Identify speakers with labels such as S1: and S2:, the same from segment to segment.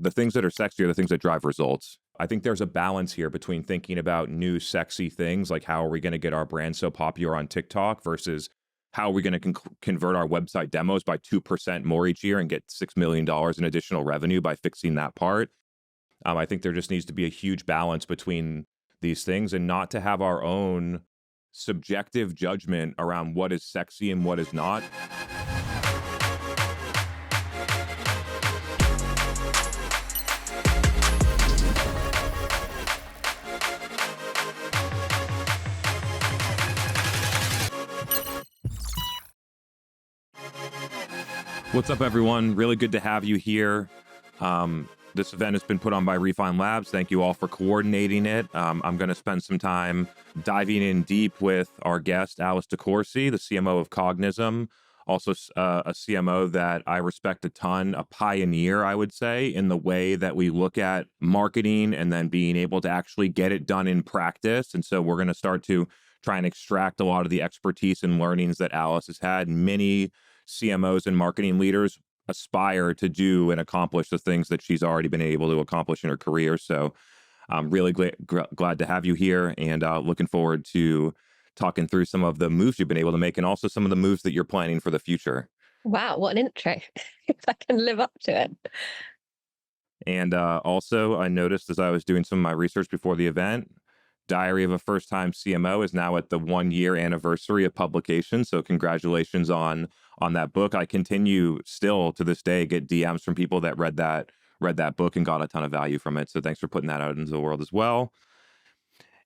S1: the things that are sexy are the things that drive results. I think there's a balance here between thinking about new sexy things, like how are we going to get our brand so popular on TikTok versus how are we going to convert our website demos by 2% more each year and get $6 million in additional revenue by fixing that part. I think there just needs to be a huge balance between these things and not to have our own subjective judgment around what is sexy and what is not. What's up, everyone? Really good to have you here. This event has been put on by Refine Labs. Thank you all for coordinating it. I'm going to spend some time diving in deep with our guest, Courcy, the CMO of Cognism, also a CMO that I respect a ton, a pioneer, I would say, in the way that we look at marketing and then being able to actually get it done in practice. And so we're going to start to try and extract a lot of the expertise and learnings that Alice has had. Many CMOs and marketing leaders aspire to do and accomplish the things that she's already been able to accomplish in her career. So I'm really glad to have you here, and looking forward to talking through some of the moves you've been able to make and also some of the moves that you're planning for the future.
S2: Wow, what an intro. If I can live up to it.
S1: And also, I noticed as I was doing some of my research before the event, Diary of a First-Time CMO is now at the 1-year anniversary of publication. So congratulations on that book. I continue still to this day get DMs from people that read that book and got a ton of value from it. So thanks for putting that out into the world as well.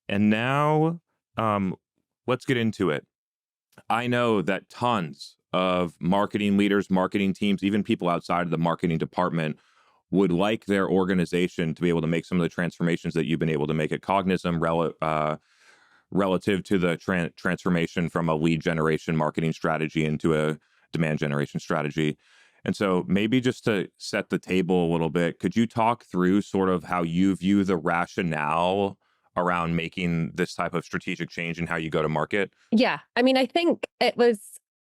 S1: And now let's get into it. I know that tons of marketing leaders, marketing teams, even people outside of the marketing department would like their organization to be able to make some of the transformations that you've been able to make at Cognism relative to the transformation from a lead generation marketing strategy into a demand generation strategy. And so maybe just to set the table a little bit, could you talk through sort of how you view the rationale around making this type of strategic change and how you go to market?
S2: Yeah, I mean, I think it was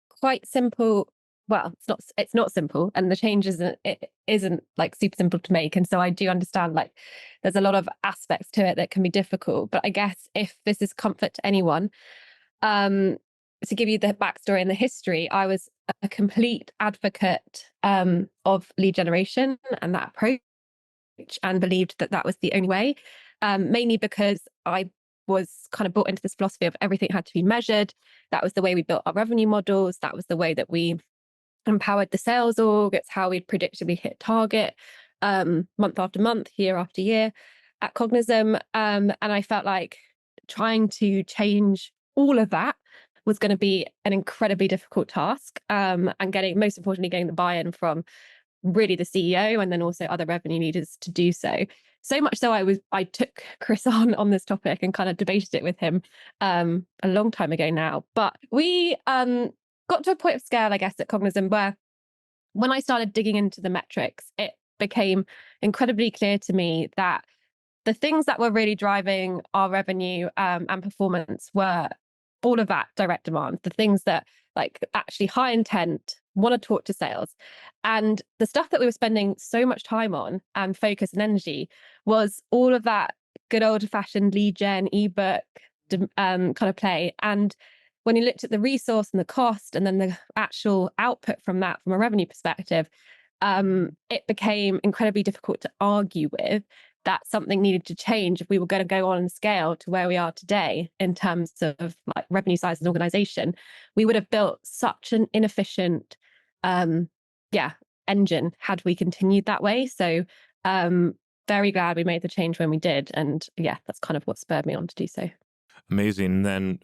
S2: quite simple. Well, it's not simple, and the change isn't like super simple to make. And so I do understand like there's a lot of aspects to it that can be difficult. But I guess if this is comfort to anyone, to give you the backstory and the history, I was a complete advocate of lead generation and that approach, and believed that that was the only way, mainly because I was kind of brought into this philosophy of everything had to be measured. That was the way we built our revenue models. That was the way that we empowered the sales org. It's how we'd predictably hit target month after month, year after year at Cognism. And I felt like trying to change all of that was going to be an incredibly difficult task, and most importantly, getting the buy-in from really the CEO and then also other revenue leaders to do so. So much so I took Chris on this topic and kind of debated it with him a long time ago now. But we got to a point of scale, I guess, at Cognism where when I started digging into the metrics, it became incredibly clear to me that the things that were really driving our revenue and performance were all of that direct demand, the things that like actually high intent, want to talk to sales. And the stuff that we were spending so much time on and focus and energy was all of that good old fashioned lead gen, ebook kind of play. And when you looked at the resource and the cost and then the actual output from that from a revenue perspective, it became incredibly difficult to argue with that something needed to change if we were going to go on and scale to where we are today in terms of like revenue size and organization. We would have built such an inefficient engine had we continued that way. So very glad we made the change when we did. And yeah, that's kind of what spurred me on to do so.
S1: Amazing. And then,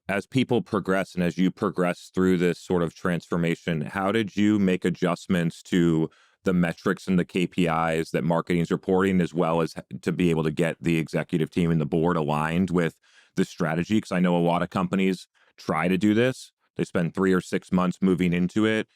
S1: as people progress and as you progress through this sort of transformation, how did you make adjustments to the metrics and the KPIs that marketing is reporting, as well as to be able to get the executive team and the board aligned with the strategy? Because I know a lot of companies try to do this. They spend 3 or 6 months moving into it.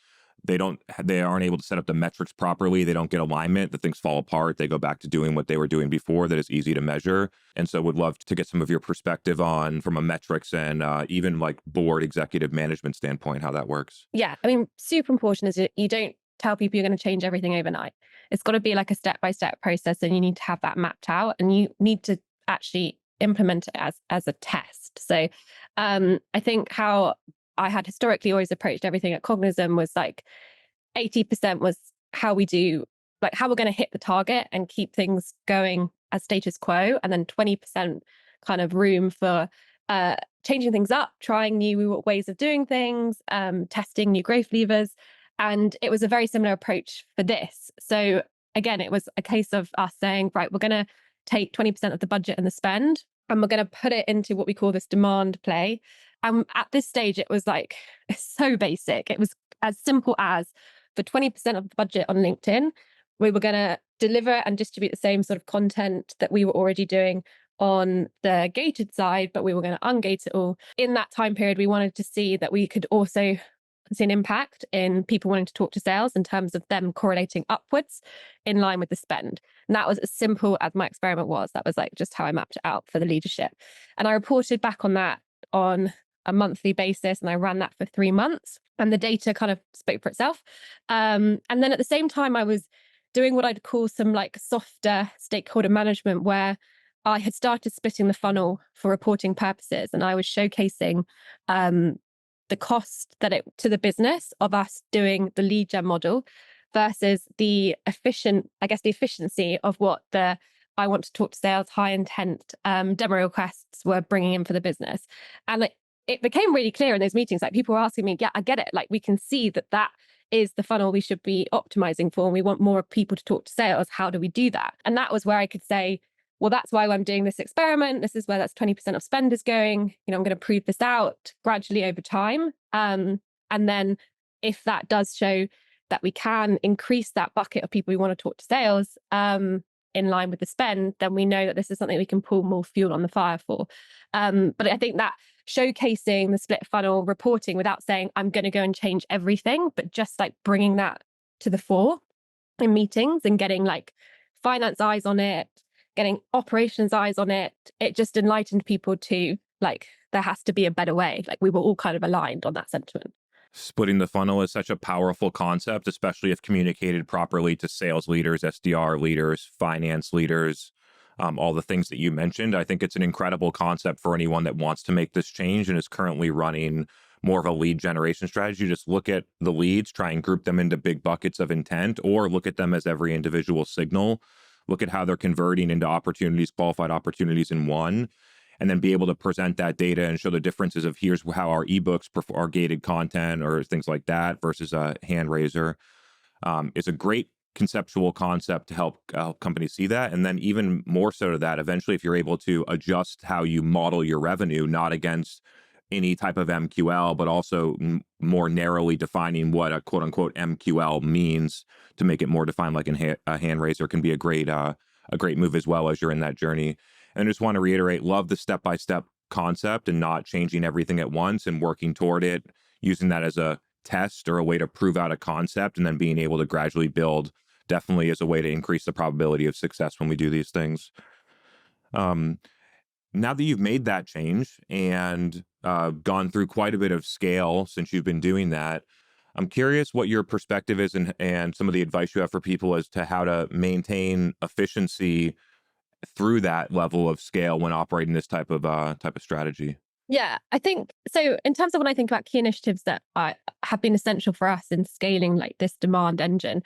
S1: They aren't able to set up the metrics properly. They don't get alignment. The things fall apart. They go back to doing what they were doing before that is easy to measure. And so would love to get some of your perspective on from a metrics and even like board executive management standpoint, how that works.
S2: Yeah, I mean, super important is you don't tell people you're going to change everything overnight. It's got to be like a step-by-step process, and you need to have that mapped out, and you need to actually implement it as a test. So I think how I had historically always approached everything at Cognism was like 80% was how we do, like how we're going to hit the target and keep things going as status quo. And then 20% kind of room for changing things up, trying new ways of doing things, testing new growth levers. And it was a very similar approach for this. So again, it was a case of us saying, right, we're going to take 20% of the budget and the spend, and we're going to put it into what we call this demand play. And at this stage, it was like, it's so basic. It was as simple as for 20% of the budget on LinkedIn, we were going to deliver and distribute the same sort of content that we were already doing on the gated side, but we were going to ungate it all. In that time period, we wanted to see that we could also see an impact in people wanting to talk to sales in terms of them correlating upwards in line with the spend. And that was as simple as my experiment was. That was like just how I mapped it out for the leadership. And I reported back on that on a monthly basis, and I ran that for 3 months, and the data kind of spoke for itself. And then at the same time, I was doing what I'd call some like softer stakeholder management, where I had started splitting the funnel for reporting purposes, and I was showcasing the cost that it to the business of us doing the lead gen model versus the efficiency of what the I want to talk to sales, high intent demo requests were bringing in for the business. And it became really clear in those meetings, like people were asking me, yeah, I get it. Like we can see that is the funnel we should be optimizing for. And we want more people to talk to sales. How do we do that? And that was where I could say, well, that's why I'm doing this experiment. This is where that's 20% of spend is going. You know, I'm going to prove this out gradually over time. And then if that does show that we can increase that bucket of people who want to talk to sales in line with the spend, then we know that this is something we can pull more fuel on the fire for. But I think that showcasing the split funnel reporting without saying, I'm going to go and change everything, but just like bringing that to the fore in meetings and getting like finance eyes on it, getting operations eyes on it, it just enlightened people to like, there has to be a better way. Like we were all kind of aligned on that sentiment.
S1: Splitting the funnel is such a powerful concept, especially if communicated properly to sales leaders, SDR leaders, finance leaders, all the things that you mentioned. I think it's an incredible concept for anyone that wants to make this change and is currently running more of a lead generation strategy. Just look at the leads, try and group them into big buckets of intent, or look at them as every individual signal. Look at how they're converting into opportunities, qualified opportunities in one, and then be able to present that data and show the differences of here's how our ebooks, our gated content or things like that versus a hand raiser. It's a great conceptual concept to help companies see that. And then even more so to that, eventually, if you're able to adjust how you model your revenue, not against any type of MQL, but also more narrowly defining what a quote unquote MQL means to make it more defined, like a hand raiser can be a great move as well as you're in that journey. And I just want to reiterate, love the step-by-step concept and not changing everything at once and working toward it, using that as a test or a way to prove out a concept, and then being able to gradually build definitely is a way to increase the probability of success when we do these things. Now that you've made that change and gone through quite a bit of scale since you've been doing that, I'm curious what your perspective is and some of the advice you have for people as to how to maintain efficiency through that level of scale when operating this type of strategy.
S2: Yeah, I think so. In terms of when I think about key initiatives that have been essential for us in scaling like this demand engine,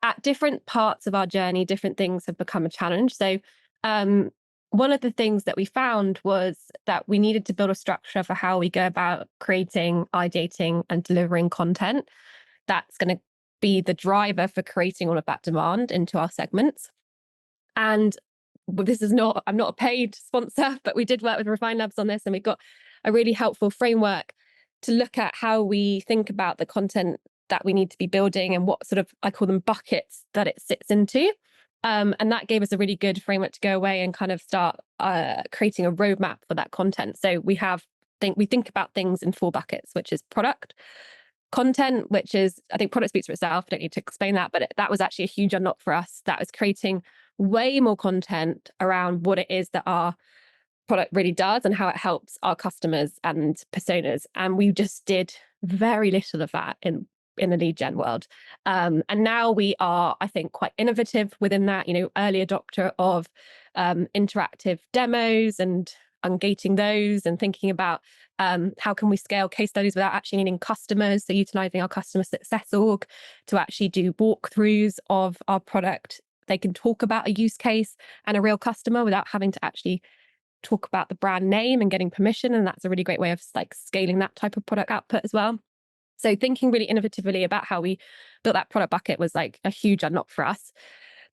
S2: at different parts of our journey, different things have become a challenge. So one of the things that we found was that we needed to build a structure for how we go about creating, ideating, and delivering content that's going to be the driver for creating all of that demand into our segments. And I'm not a paid sponsor, but we did work with Refine Labs on this, and we got a really helpful framework to look at how we think about the content that we need to be building and what sort of, I call them buckets that it sits into. And that gave us a really good framework to go away and kind of start creating a roadmap for that content. So we think about things in 4 buckets, which is product, content, which is, I think product speaks for itself. I don't need to explain that, but that was actually a huge unlock for us. That was creating way more content around what it is that our product really does and how it helps our customers and personas. And we just did very little of that in in the lead gen world. And now we are, I think, quite innovative within that, early adopter of interactive demos and ungating those and thinking about how can we scale case studies without actually needing customers. So utilizing our customer success org to actually do walkthroughs of our product. They can talk about a use case and a real customer without having to actually talk about the brand name and getting permission. And that's a really great way of like scaling that type of product output as well. So thinking really innovatively about how we built that product bucket was like a huge unlock for us.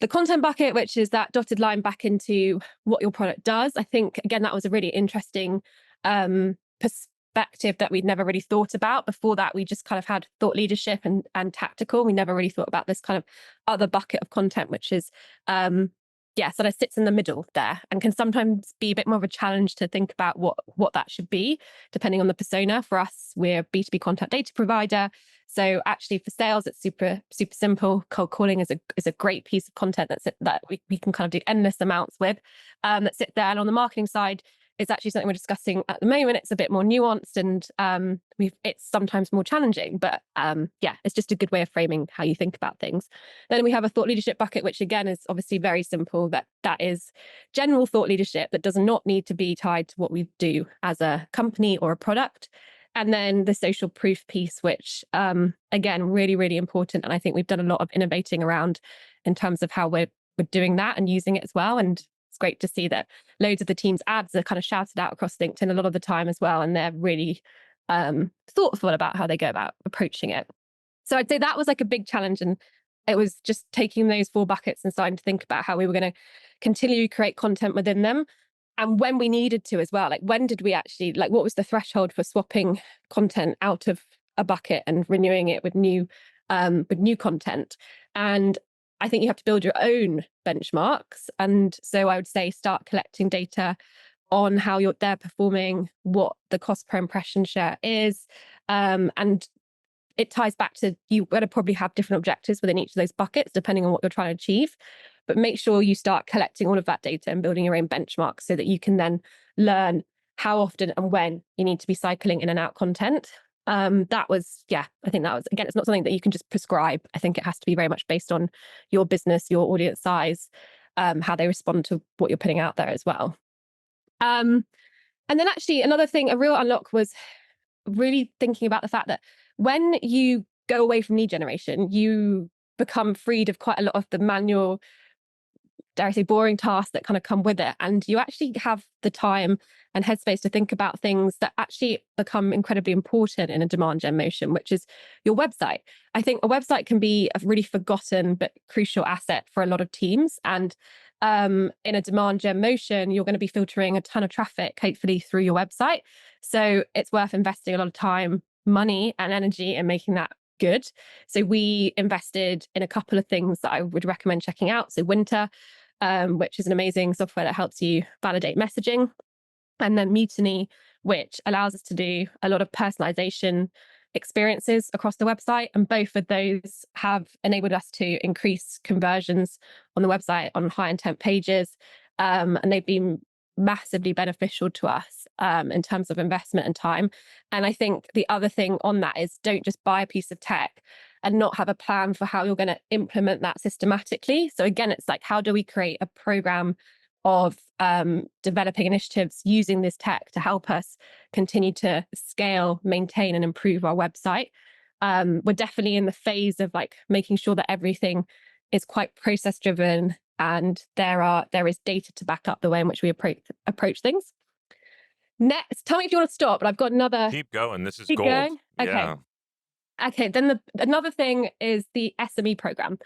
S2: The content bucket, which is that dotted line back into what your product does. I think, again, that was a really interesting perspective that we'd never really thought about. Before that, we just kind of had thought leadership and tactical. We never really thought about this kind of other bucket of content, which is sort of sits in the middle there and can sometimes be a bit more of a challenge to think about what that should be, depending on the persona. For us, we're a B2B content data provider. So actually for sales, it's super, super simple. Cold calling is a great piece of content that we can kind of do endless amounts with that sit there. And on the marketing side, it's actually something we're discussing at the moment. It's a bit more nuanced and it's sometimes more challenging, but it's just a good way of framing how you think about things. Then we have a thought leadership bucket, which again is obviously very simple. That is general thought leadership that does not need to be tied to what we do as a company or a product. And then the social proof piece, which again, really, really important. And I think we've done a lot of innovating around in terms of how we're doing that and using it as well. And it's great to see that loads of the team's ads are kind of shouted out across LinkedIn a lot of the time as well. And they're really thoughtful about how they go about approaching it. So I'd say that was like a big challenge. And it was just taking those 4 buckets and starting to think about how we were going to continue to create content within them. And when we needed to as well, like when did we actually, like what was the threshold for swapping content out of a bucket and renewing it with new content? And I think you have to build your own benchmarks. And so I would say start collecting data on how they're performing, what the cost per impression share is. And it ties back to you got to probably have different objectives within each of those buckets, depending on what you're trying to achieve. But make sure you start collecting all of that data and building your own benchmarks so that you can then learn how often and when you need to be cycling in and out content. I think that was, again, it's not something that you can just prescribe. I think it has to be very much based on your business, your audience size, how they respond to what you're putting out there as well. And then actually another thing, a real unlock was really thinking about the fact that when you go away from lead generation, you become freed of quite a lot of the manual, dare I say, boring tasks that kind of come with it. And you actually have the time and headspace to think about things that actually become incredibly important in a demand gen motion, which is your website. I think a website can be a really forgotten but crucial asset for a lot of teams. And in a demand gen motion, you're going to be filtering a ton of traffic, hopefully through your website. So it's worth investing a lot of time, money, and energy in making that good. So we invested in a couple of things that I would recommend checking out. So Winter, which is an amazing software that helps you validate messaging. And then Mutiny, which allows us to do a lot of personalization experiences across the website. And both of those have enabled us to increase conversions on the website on high intent pages. And they've been massively beneficial to us in terms of investment and time. And I think the other thing on that is don't just buy a piece of tech and not have a plan for how you're going to implement that systematically. So again, it's like, how do we create a program of developing initiatives using this tech to help us continue to scale, maintain, and improve our website? We're definitely in the phase of like making sure that everything is quite process driven and there is data to back up the way in which we approach things. Next, tell me if you want to stop, but I've got another.
S1: Keep going. This is
S2: Keep
S1: gold.
S2: going? Okay.
S1: Yeah.
S2: Okay, then another thing is the SME program.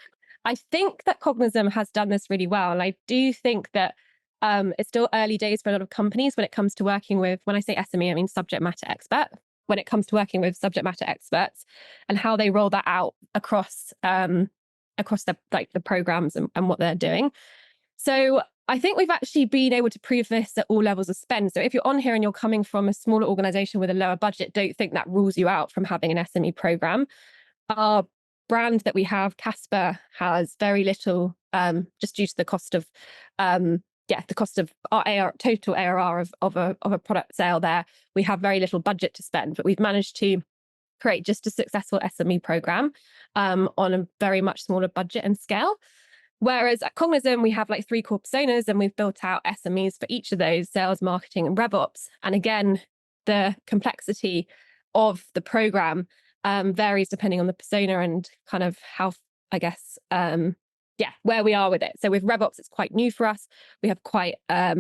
S2: I think that Cognism has done this really well. And I do think that it's still early days for a lot of companies when it comes to working with, when I say SME, I mean subject matter expert, when it comes to working with subject matter experts and how they roll that out across the programs and what they're doing. So I think we've actually been able to prove this at all levels of spend. So if you're on here and you're coming from a smaller organization with a lower budget, don't think that rules you out from having an SME program. Our brand that we have, Casper, has very little, just due to the cost of the cost of our total ARR of a product sale there. We have very little budget to spend, but we've managed to create just a successful SME program on a very much smaller budget and scale. Whereas at Cognism, we have like 3 core personas, and we've built out SMEs for each of those: sales, marketing, and RevOps. And again, the complexity of the program varies depending on the persona and kind of how, I guess, where we are with it. So with RevOps, it's quite new for us. We have quite a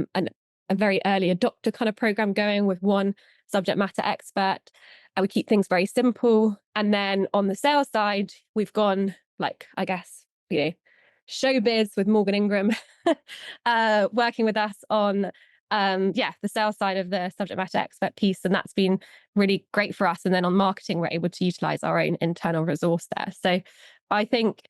S2: very early adopter kind of program going with one subject matter expert. And we keep things very simple. And then on the sales side, we've gone like, I guess, showbiz with Morgan Ingram working with us on the sales side of the subject matter expert piece. And that's been really great for us. And then on marketing, we're able to utilize our own internal resource there. So I think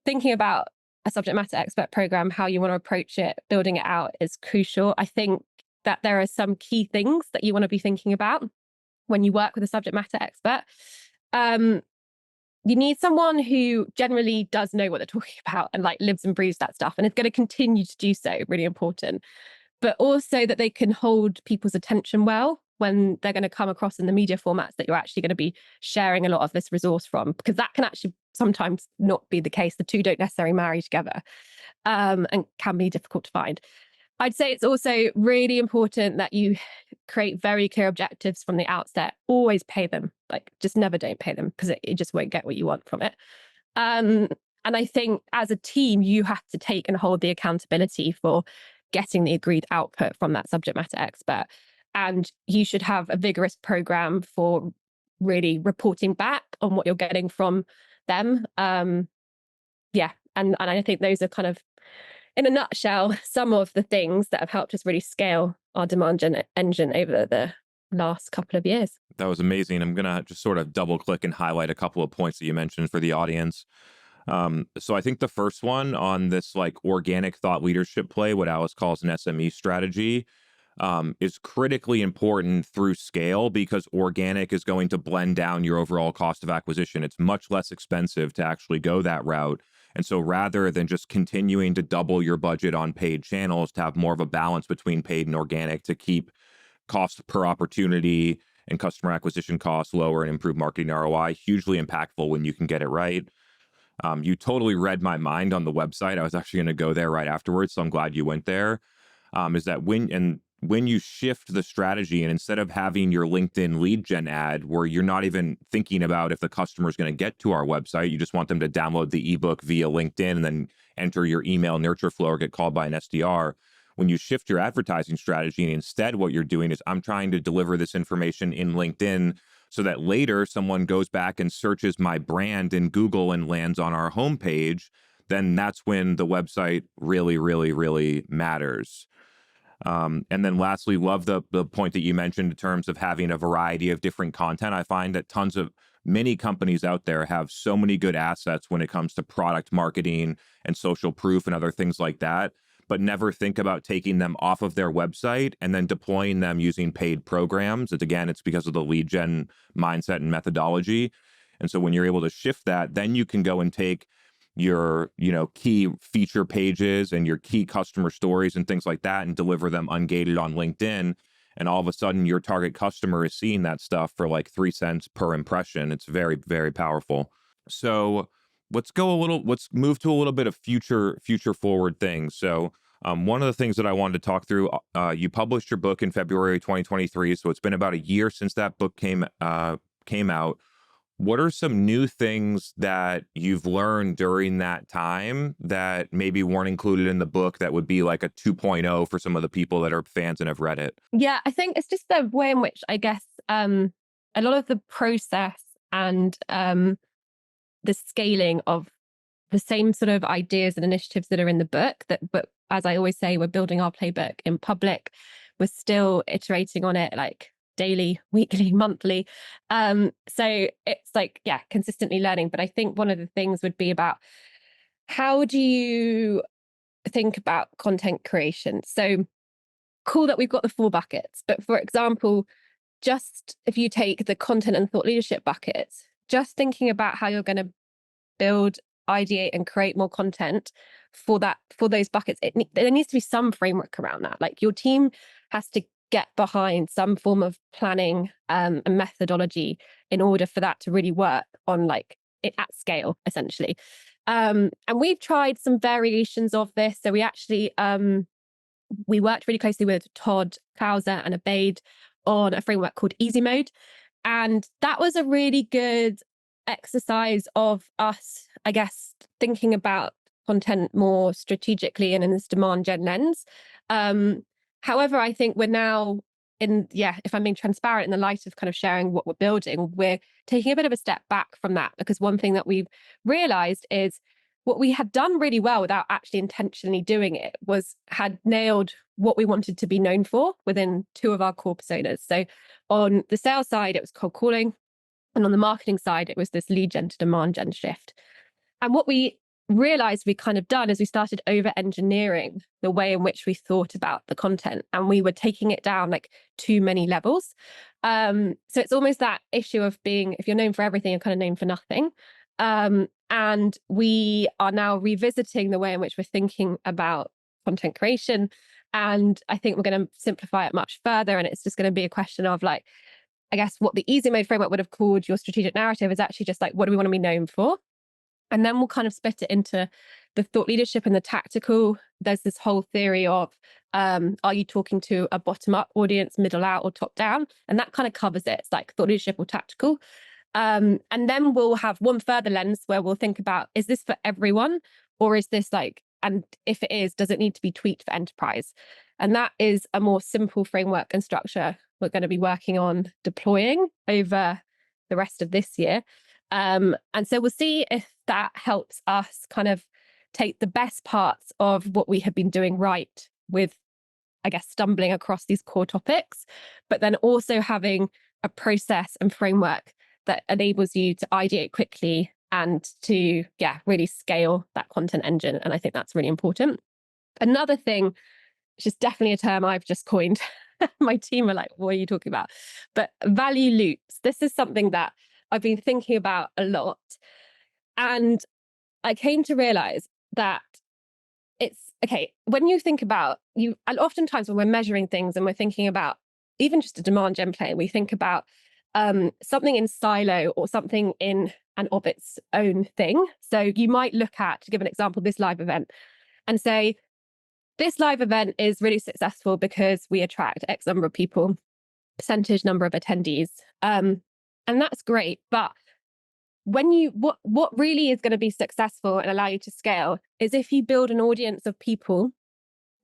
S2: thinking about a subject matter expert program, how you want to approach it, building it out is crucial. I think that there are some key things that you want to be thinking about when you work with a subject matter expert. You need someone who generally does know what they're talking about and like lives and breathes that stuff and is going to continue to do so, really important. But also that they can hold people's attention well when they're going to come across in the media formats that you're actually going to be sharing a lot of this resource from, because that can actually sometimes not be the case. The two don't necessarily marry together and can be difficult to find. I'd say it's also really important that you create very clear objectives from the outset. Always pay them, like just never don't pay them, because it just won't get what you want from it. And I think as a team, you have to take and hold the accountability for getting the agreed output from that subject matter expert. And you should have a vigorous program for really reporting back on what you're getting from them. And I think those are kind of, in a nutshell, some of the things that have helped us really scale our demand engine over the last couple of years.
S1: That was amazing. I'm going to just sort of double click and highlight a couple of points that you mentioned for the audience. So I think the first one on this like organic thought leadership play, what Alice calls an SME strategy, is critically important through scale, because organic is going to blend down your overall cost of acquisition. It's much less expensive to actually go that route. And so rather than just continuing to double your budget on paid channels, to have more of a balance between paid and organic to keep cost per opportunity and customer acquisition costs lower and improve marketing ROI, hugely impactful when you can get it right. You totally read my mind on the website. I was actually going to go there right afterwards, so I'm glad you went there. Is that when you shift the strategy, and instead of having your LinkedIn lead gen ad where you're not even thinking about if the customer is going to get to our website, you just want them to download the ebook via LinkedIn and then enter your email nurture flow or get called by an SDR. When you shift your advertising strategy, and instead what you're doing is, I'm trying to deliver this information in LinkedIn so that later someone goes back and searches my brand in Google and lands on our homepage, then that's when the website really, really, really matters. And then lastly, love the point that you mentioned in terms of having a variety of different content. I find that many companies out there have so many good assets when it comes to product marketing and social proof and other things like that, but never think about taking them off of their website and then deploying them using paid programs. It's because of the lead gen mindset and methodology. And so when you're able to shift that, then you can go and take your key feature pages and your key customer stories and things like that and deliver them ungated on LinkedIn. And all of a sudden your target customer is seeing that stuff for like 3 cents per impression. It's very, very powerful. So let's move to a little bit of future forward things. So one of the things that I wanted to talk through, you published your book in February 2023. So it's been about a year since that book came out. What are some new things that you've learned during that time that maybe weren't included in the book that would be like a 2.0 for some of the people that are fans and have read it?
S2: Yeah, I think it's just the way in which, I guess, a lot of the process and the scaling of the same sort of ideas and initiatives that are in the book, but as I always say, we're building our playbook in public. We're still iterating on it like daily, weekly, monthly. So it's like, consistently learning. But I think one of the things would be about, how do you think about content creation? So cool that we've got the 4 buckets, but for example, just if you take the content and thought leadership buckets, just thinking about how you're going to build, ideate, and create more content for those buckets, there needs to be some framework around that. Like your team has to get behind some form of planning and methodology in order for that to really work on like it at scale, essentially. And we've tried some variations of this. So we actually we worked really closely with Todd Clauser and Abaid on a framework called Easy Mode. And that was a really good exercise of us, I guess, thinking about content more strategically and in this demand gen lens. However, I think we're now if I'm being transparent in the light of kind of sharing what we're building, we're taking a bit of a step back from that, because one thing that we've realized is what we had done really well without actually intentionally doing it was had nailed what we wanted to be known for within two of our core personas. So on the sales side, it was cold calling. And on the marketing side, it was this lead gen to demand gen shift. And what we realized we kind of done is we started over engineering the way in which we thought about the content, and we were taking it down like too many levels. So it's almost that issue of being, if you're known for everything, you're kind of known for nothing. And we are now revisiting the way in which we're thinking about content creation. And I think we're going to simplify it much further. And it's just going to be a question of like, I guess what the Easy Mode framework would have called your strategic narrative is actually just like, what do we want to be known for? And then we'll kind of split it into the thought leadership and the tactical. There's this whole theory of, are you talking to a bottom up audience, middle out, or top down? And that kind of covers it. It's like thought leadership or tactical. And then we'll have one further lens where we'll think about, is this for everyone? Or is this like, and if it is, does it need to be tweaked for enterprise? And that is a more simple framework and structure we're going to be working on deploying over the rest of this year. And so we'll see if that helps us kind of take the best parts of what we have been doing right with, I guess, stumbling across these core topics, but then also having a process and framework that enables you to ideate quickly and to, really scale that content engine. And I think that's really important. Another thing, which is definitely a term I've just coined, my team are like, what are you talking about? But value loops. This is something that I've been thinking about a lot. And I came to realize that it's okay. When you think about you, and oftentimes when we're measuring things and we're thinking about even just a demand gen play, we think about something in silo or something in and of its own thing. So you might look at, to give an example, this live event and say, this live event is really successful because we attract X number of people, percentage number of attendees. And that's great. But when you what really is going to be successful and allow you to scale is if you build an audience of people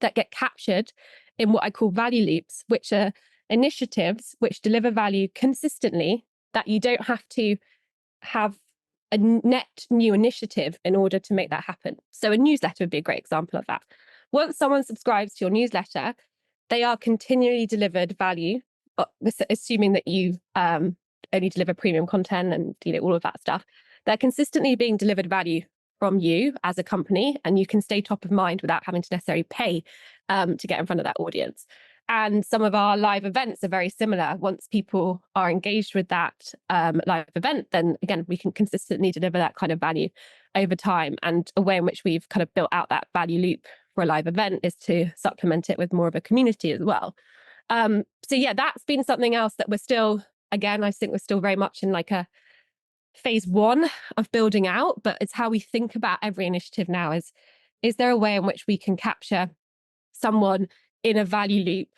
S2: that get captured in what I call value loops, which are initiatives which deliver value consistently, that you don't have to have a net new initiative in order to make that happen. So a newsletter would be a great example of that. Once someone subscribes to your newsletter, they are continually delivered value, assuming that you only deliver premium content and all of that stuff. They're consistently being delivered value from you as a company, and you can stay top of mind without having to necessarily pay to get in front of that audience. And some of our live events are very similar. Once people are engaged with that live event, then again, we can consistently deliver that kind of value over time. And a way in which we've kind of built out that value loop for a live event is to supplement it with more of a community as well. So that's been something else that we're still, again, I think we're still very much in like a phase one of building out, but it's how we think about every initiative now is there a way in which we can capture someone in a value loop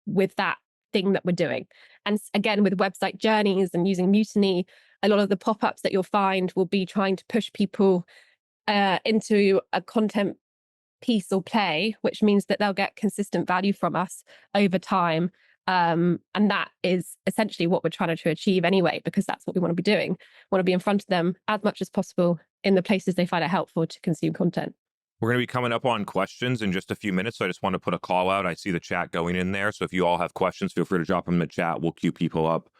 S2: with that thing that we're doing? And again, with website journeys and using Mutiny, a lot of the pop-ups that you'll find will be trying to push people into a content piece or play, which means that they'll get consistent value from us over time. And that is essentially what we're trying to achieve anyway, because that's what we want to be doing. We want to be in front of them as much as possible in the places they find it helpful to consume content.
S1: We're going to be coming up on questions in just a few minutes, so I just want to put a call out. I see the chat going in there, so if you all have questions, feel free to drop them in the chat. We'll queue people up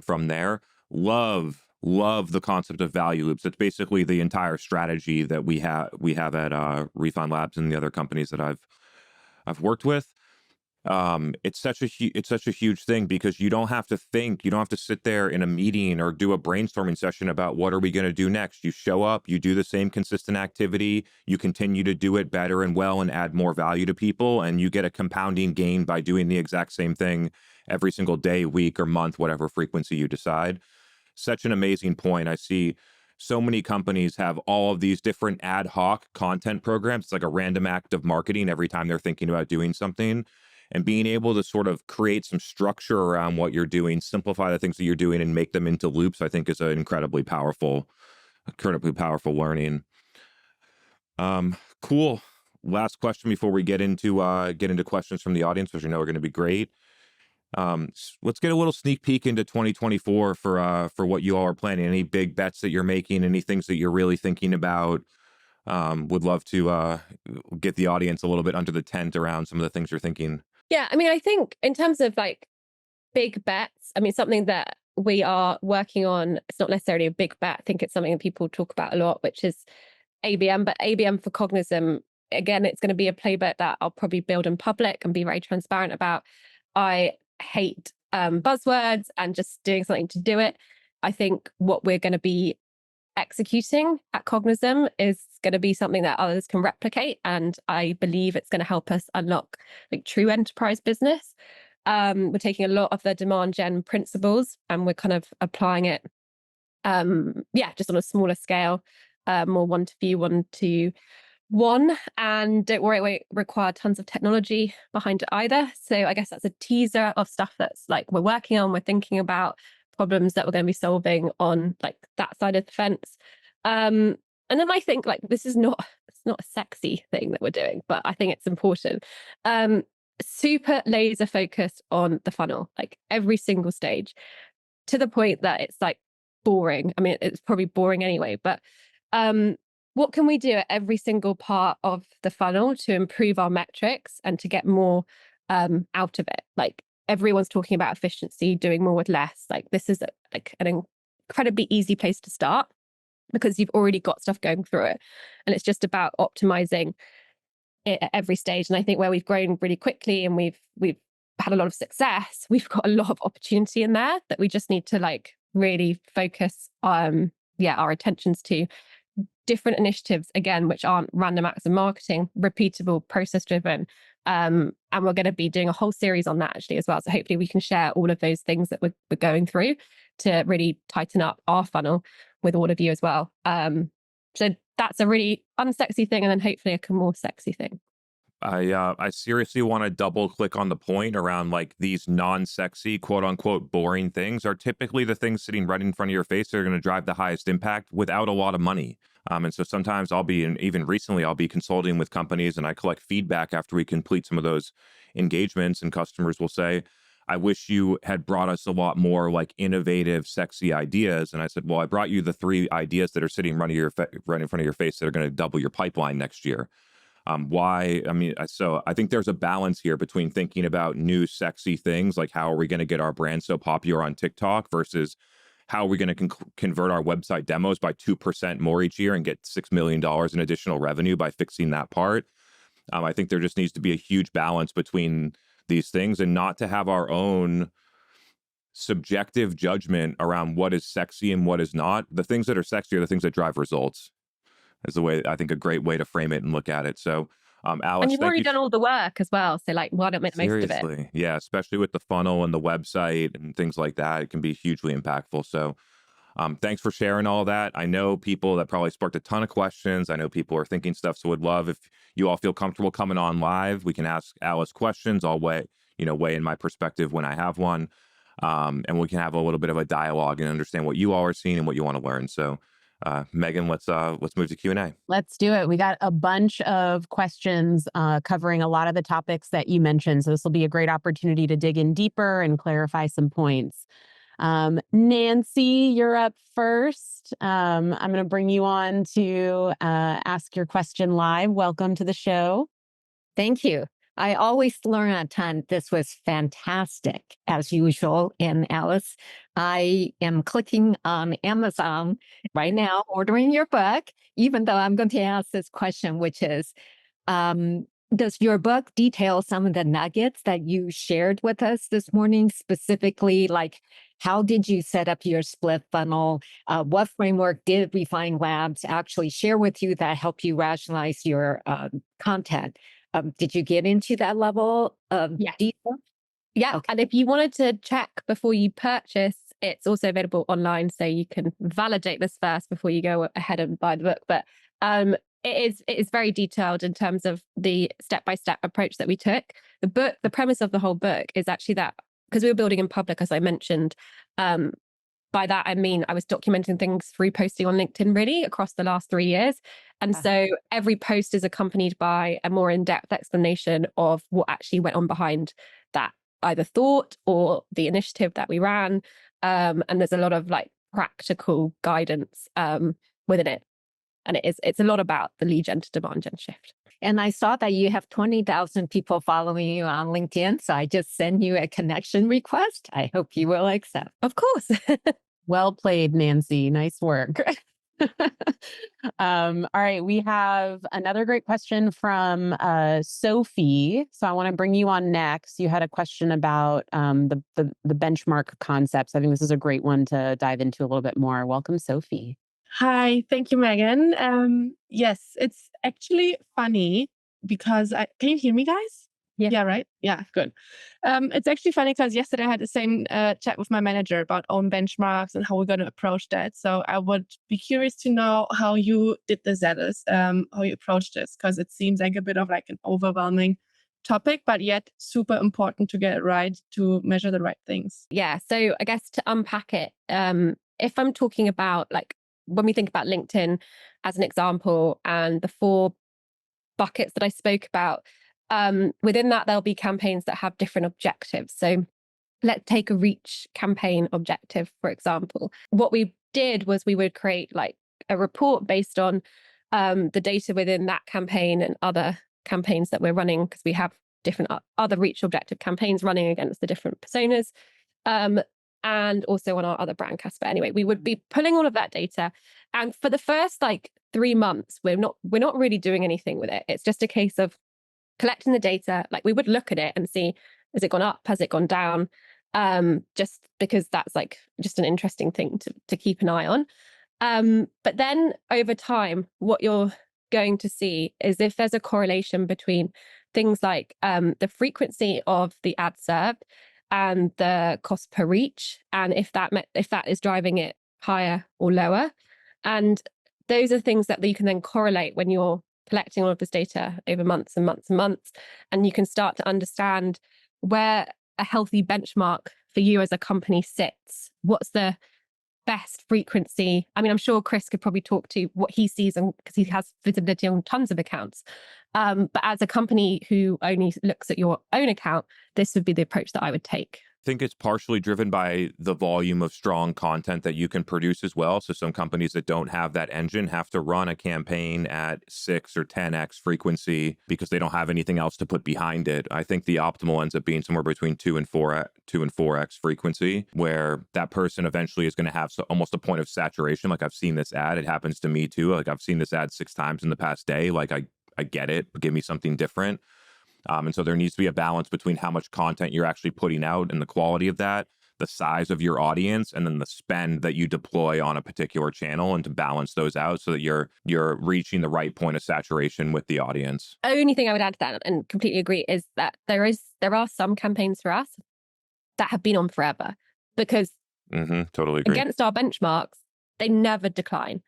S1: from there. Love the concept of value loops. It's basically the entire strategy that we have at Refine Labs and the other companies that I've worked with. It's such a huge thing because you don't have to think, you don't have to sit there in a meeting or do a brainstorming session about what are we going to do next. You show up, you do the same consistent activity, you continue to do it better and well and add more value to people, and you get a compounding gain by doing the exact same thing every single day, week, or month, whatever frequency you decide. Such an amazing point. I see so many companies have all of these different ad hoc content programs. It's like a random act of marketing every time they're thinking about doing something. And being able to sort of create some structure around what you're doing, simplify the things that you're doing and make them into loops, I think is an incredibly powerful learning. Cool. Last question before we get into questions from the audience, which I know are going to be great. Let's get a little sneak peek into 2024 for what you all are planning. Any big bets that you're making? Any things that you're really thinking about? Would love to get the audience a little bit under the tent around some of the things you're thinking.
S2: Yeah, I mean, I think in terms of like big bets, I mean, something that we are working on, it's not necessarily a big bet. I think it's something that people talk about a lot, which is ABM, but ABM for Cognism. Again, it's going to be a playbook that I'll probably build in public and be very transparent about. I hate buzzwords and just doing something to do it. I think what we're going to be executing at Cognism is going to be something that others can replicate. And I believe it's going to help us unlock like true enterprise business. We're taking a lot of the demand gen principles and we're kind of applying it, just on a smaller scale, more one to few, one to one. And don't worry, it won't require tons of technology behind it either. So I guess that's a teaser of stuff that's like we're working on, we're thinking about problems that we're going to be solving on like that side of the fence. And then I think like it's not a sexy thing that we're doing, but I think it's important. Super laser focused on the funnel, like every single stage, to the point that it's like boring. I mean, it's probably boring anyway, but what can we do at every single part of the funnel to improve our metrics and to get more out of it? Like everyone's talking about efficiency, doing more with less. Like this is like an incredibly easy place to start because you've already got stuff going through it. And it's just about optimizing it at every stage. And I think where we've grown really quickly and we've had a lot of success, we've got a lot of opportunity in there that we just need to like really focus our attentions to. Different initiatives, again, which aren't random acts of marketing, repeatable, process driven. And we're going to be doing a whole series on that actually as well. So hopefully we can share all of those things that we're going through to really tighten up our funnel with all of you as well. So that's a really unsexy thing, and then hopefully a more sexy thing.
S1: I seriously want to double click on the point around like these non-sexy, quote unquote, boring things are typically the things sitting right in front of your face that are going to drive the highest impact without a lot of money. And so sometimes and even recently, I'll be consulting with companies and I collect feedback after we complete some of those engagements, and customers will say, I wish you had brought us a lot more like innovative, sexy ideas. And I said, well, I brought you the 3 ideas that are sitting right in front of your face that are going to double your pipeline next year. Why? I mean, so I think there's a balance here between thinking about new sexy things, like how are we going to get our brand so popular on TikTok versus how are we going to convert our website demos by 2% more each year and get $6 million in additional revenue by fixing that part. I think there just needs to be a huge balance between these things and not to have our own subjective judgment around what is sexy and what is not. The things that are sexy are the things that drive results. Is the way I think a great way to frame it and look at it. So, Alice,
S2: And you've already done all the work as well. So like, why don't make the most of it?
S1: Seriously, yeah, especially with the funnel and the website and things like that, it can be hugely impactful. So, thanks for sharing all that. I know people that probably sparked a ton of questions. I know people are thinking stuff. So would love if you all feel comfortable coming on live. We can ask Alice questions. I'll weigh in my perspective when I have one. And we can have a little bit of a dialogue and understand what you all are seeing and what you want to learn. So Megan, let's move to Q&A.
S3: Let's do it. We got a bunch of questions covering a lot of the topics that you mentioned. So this will be a great opportunity to dig in deeper and clarify some points. Nancy, you're up first. I'm going to bring you on to ask your question live. Welcome to the show.
S4: Thank you. I always learn a ton. This was fantastic, as usual. And Alice, I am clicking on Amazon right now, ordering your book, even though I'm going to ask this question, which is, Does your book detail some of the nuggets that you shared with us this morning, specifically like how did you set up your split funnel? What framework did Refine Labs actually share with you that helped you rationalize your content? Did you get into that level of
S2: Yes.
S4: detail?
S2: Yeah.
S4: Okay.
S2: And if you wanted to check before you purchase, it's also available online. So you can validate this first before you go ahead and buy the book. But it is very detailed in terms of the step-by-step approach that we took. The premise of the whole book is actually that because we were building in public, as I mentioned, by that, I mean, I was documenting things through posting on LinkedIn really across the last 3 years. And so every post is accompanied by a more in-depth explanation of what actually went on behind that either thought or the initiative that we ran. And there's a lot of like practical guidance within it. And it's a lot about the lead gen to demand gen shift.
S4: And I saw that you have 20,000 people following you on LinkedIn. So I just send you a connection request. I hope you will accept.
S2: Of course.
S3: Well played, Nancy. Nice work. All right, we have another great question from Sophie. So I want to bring you on next. You had a question about the benchmark concepts. I think this is a great one to dive into a little bit more. Welcome, Sophie.
S5: Hi, thank you, Megan. Yes, it's actually funny because can you hear me, guys?
S2: Yeah.
S5: Yeah, right? Yeah, good. It's actually funny because yesterday I had the same chat with my manager about own benchmarks and how we're going to approach that. So I would be curious to know how you did this, Alice, how you approached this, because it seems like a bit of like an overwhelming topic, but yet super important to get it right, to measure the right things.
S2: Yeah. So I guess to unpack it, if I'm talking about like when we think about LinkedIn as an example and the 4 buckets that I spoke about, within that, there'll be campaigns that have different objectives. So let's take a reach campaign objective, for example. What we did was we would create like a report based on the data within that campaign and other campaigns that we're running, because we have different other reach objective campaigns running against the different personas. And also on our other brand Casper. Anyway, we would be pulling all of that data. And for the first like 3 months, we're not really doing anything with it. It's just a case of collecting the data. Like we would look at it and see, has it gone up? Has it gone down? Just because that's like just an interesting thing to keep an eye on. But then over time, what you're going to see is if there's a correlation between things like the frequency of the ad served and the cost per reach, and if that is driving it higher or lower. And those are things that you can then correlate when you're collecting all of this data over months and months and months, and you can start to understand where a healthy benchmark for you as a company sits. What's the best frequency? I mean, I'm sure Chris could probably talk to what he sees, and because he has visibility on tons of accounts. But as a company who only looks at your own account, this would be the approach that I would take.
S1: I think it's partially driven by the volume of strong content that you can produce as well. So some companies that don't have that engine have to run a campaign at 6 or 10x frequency because they don't have anything else to put behind it. I think the optimal ends up being somewhere between 2 and 4x frequency, where that person eventually is going to have almost a point of saturation. Like I've seen this ad, it happens to me too. Like I've seen this ad 6 times in the past day. Like I get it, but give me something different. And so there needs to be a balance between how much content you're actually putting out and the quality of that, the size of your audience, and then the spend that you deploy on a particular channel, and to balance those out so that you're reaching the right point of saturation with the audience.
S2: Only thing I would add to that, and completely agree, is that there are some campaigns for us that have been on forever, because
S1: Totally agree.
S2: against our benchmarks, they never decline.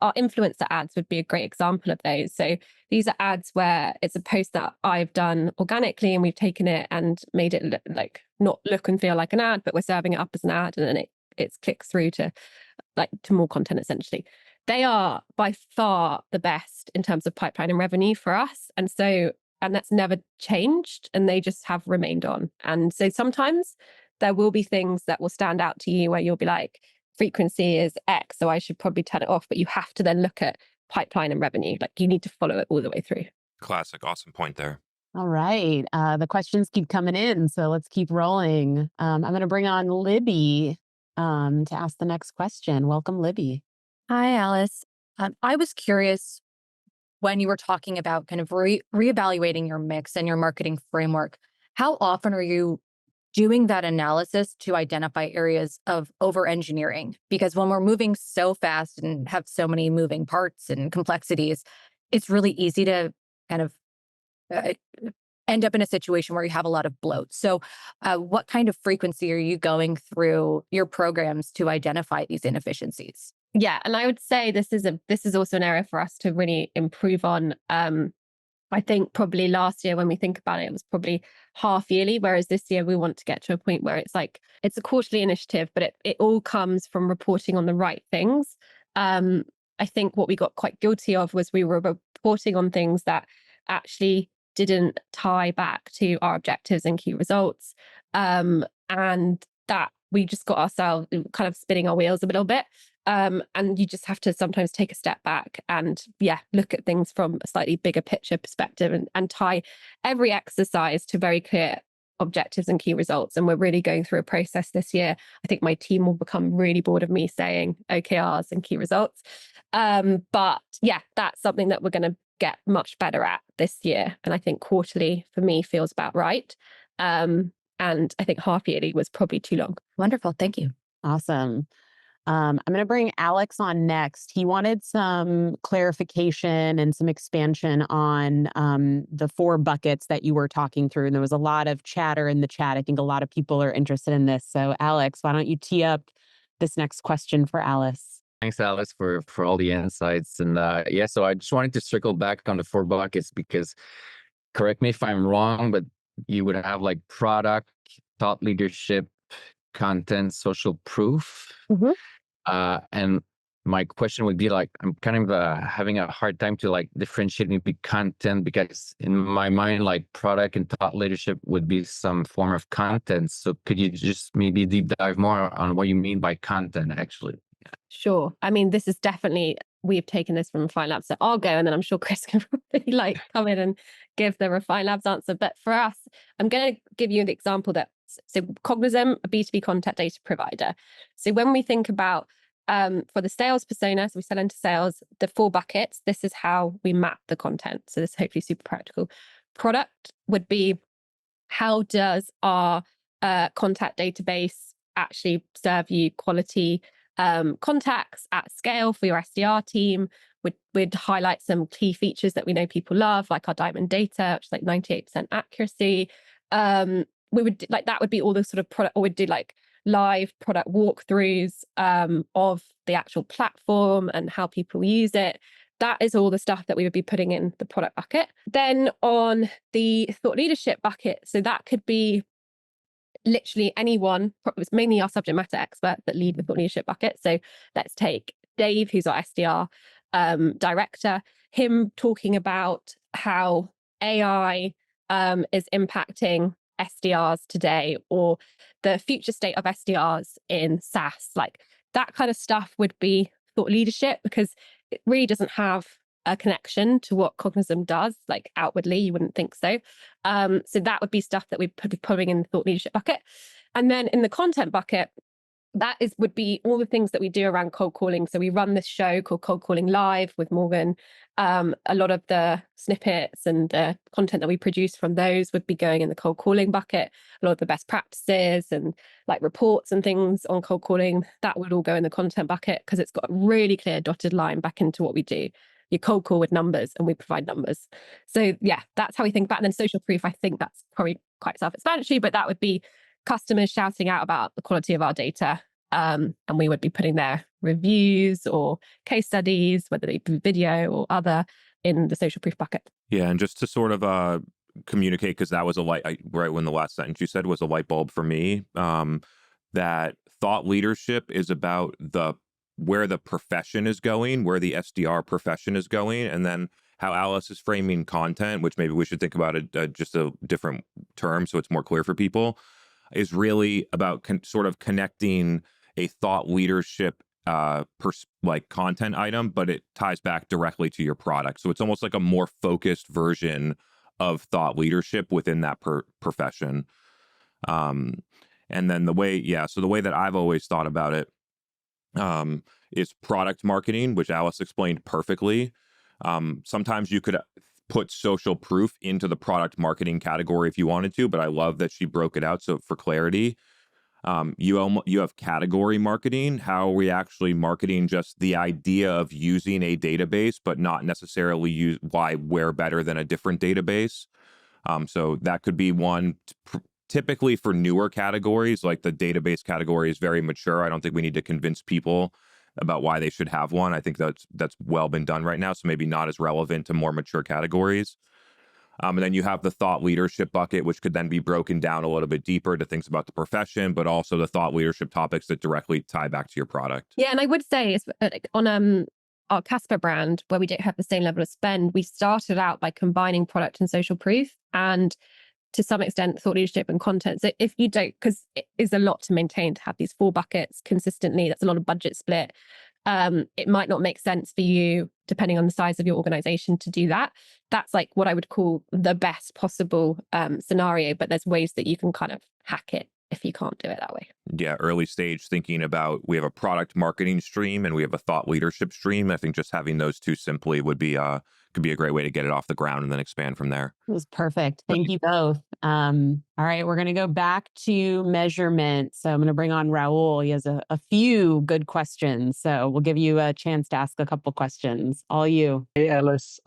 S2: Our influencer ads would be a great example of those. So these are ads where it's a post that I've done organically, and we've taken it and made it not look and feel like an ad, but we're serving it up as an ad, and then it clicks through to more content essentially. They are by far the best in terms of pipeline and revenue for us. And that's never changed, and they just have remained on. And so sometimes there will be things that will stand out to you where you'll be like, frequency is X, so I should probably turn it off. But you have to then look at pipeline and revenue. Like you need to follow it all the way through.
S1: Classic. Awesome point there.
S3: All right. The questions keep coming in, so let's keep rolling. I'm going to bring on Libby to ask the next question. Welcome, Libby.
S6: Hi, Alice. I was curious, when you were talking about kind of reevaluating your mix and your marketing framework, how often are you doing that analysis to identify areas of over engineering? Because when we're moving so fast and have so many moving parts and complexities, it's really easy to kind of uh, end up in a situation where you have a lot of bloat. So, what kind of frequency are you going through your programs to identify these inefficiencies?
S2: Yeah, and I would say this is also an area for us to really improve on. I think probably last year when we think about it, it was probably half yearly, whereas this year we want to get to a point where it's like it's a quarterly initiative, but it all comes from reporting on the right things. I think what we got quite guilty of was we were reporting on things that actually didn't tie back to our objectives and key results. And that we just got ourselves kind of spinning our wheels a little bit. And you just have to sometimes take a step back and look at things from a slightly bigger picture perspective and tie every exercise to very clear objectives and key results. And we're really going through a process this year. I think my team will become really bored of me saying OKRs and key results. But that's something that we're going to get much better at this year. And I think quarterly for me feels about right. And I think half yearly was probably too long.
S6: Wonderful. Thank you.
S3: Awesome. I'm going to bring Alex on next. He wanted some clarification and some expansion on the 4 buckets that you were talking through. And there was a lot of chatter in the chat. I think a lot of people are interested in this. So Alex, why don't you tee up this next question for Alice?
S7: Thanks, Alice, for all the insights. And so I just wanted to circle back on the 4 buckets because, correct me if I'm wrong, but you would have like product, thought leadership, content, social proof.
S2: Mm-hmm.
S7: And my question would be like, I'm kind of having a hard time to like differentiate between content, because in my mind, like product and thought leadership would be some form of content. So could you just maybe deep dive more on what you mean by content actually?
S2: Sure. I mean, this is definitely, we've taken this from Refine Labs, so I'll go, and then I'm sure Chris can probably like come in and give the Refine Labs answer. But for us, I'm going to give you an example so Cognism, a B2B content data provider. So when we think about for the sales persona, so we sell into sales, the 4 buckets, this is how we map the content. So this is hopefully super practical. Product would be, how does our contact database actually serve you quality contacts at scale for your SDR team? We'd highlight some key features that we know people love, like our diamond data, which is like 98% accuracy. We would like, that would be all the sort of product, or we'd do like live product walkthroughs of the actual platform and how people use it. That is all the stuff that we would be putting in the product bucket. Then on the thought leadership bucket, so that could be literally anyone. It was mainly our subject matter expert that lead the thought leadership bucket. So let's take Dave, who's our SDR director, him talking about how AI is impacting SDRs today, or the future state of SDRs in SaaS. Like that kind of stuff would be thought leadership, because it really doesn't have a connection to what Cognism does, like outwardly, you wouldn't think so. So that would be stuff that we'd be putting in the thought leadership bucket. And then in the content bucket, would be all the things that we do around cold calling. So we run this show called Cold Calling Live with Morgan. A lot of the snippets and the content that we produce from those would be going in the cold calling bucket. A lot of the best practices and like reports and things on cold calling, that would all go in the content bucket, because it's got a really clear dotted line back into what we do. You cold call with numbers, and we provide numbers. So that's how we think about it. And then social proof, I think that's probably quite self-explanatory, but that would be customers shouting out about the quality of our data. And we would be putting their reviews or case studies, whether they be video or other, in the social proof bucket.
S1: Yeah, and just to sort of communicate, because that was right when the last sentence you said was a light bulb for me, that thought leadership is about where the profession is going, where the SDR profession is going, and then how Alice is framing content, which maybe we should think about it just a different term so it's more clear for people, is really about sort of connecting a thought leadership like content item, but it ties back directly to your product. So it's almost like a more focused version of thought leadership within that profession. And then the way that I've always thought about it is product marketing, which Alice explained perfectly. Sometimes you could put social proof into the product marketing category if you wanted to, but I love that she broke it out. So for clarity, you have category marketing. How are we actually marketing just the idea of using a database, but not necessarily use why we're better than a different database? So that could be one. Typically for newer categories, like the database category is very mature. I don't think we need to convince people about why they should have one. I think that's well been done right now. So maybe not as relevant to more mature categories. And then you have the thought leadership bucket, which could then be broken down a little bit deeper to things about the profession, but also the thought leadership topics that directly tie back to your product.
S2: Yeah, and I would say on our Casper brand, where we don't have the same level of spend, we started out by combining product and social proof, and to some extent thought leadership and content. So if you don't, because it is a lot to maintain to have these 4 buckets consistently, that's a lot of budget split. It might not make sense for you, depending on the size of your organization, to do that. That's like what I would call the best possible scenario, but there's ways that you can kind of hack it if you can't do it that way.
S1: Yeah, early stage thinking about, we have a product marketing stream and we have a thought leadership stream. I think just having those two simply would be could be a great way to get it off the ground and then expand from there.
S3: It was perfect. Thank you both. All right, we're going to go back to measurement. So I'm going to bring on Raul. He has a few good questions. So we'll give you a chance to ask a couple questions. All you.
S8: Hey, Alice.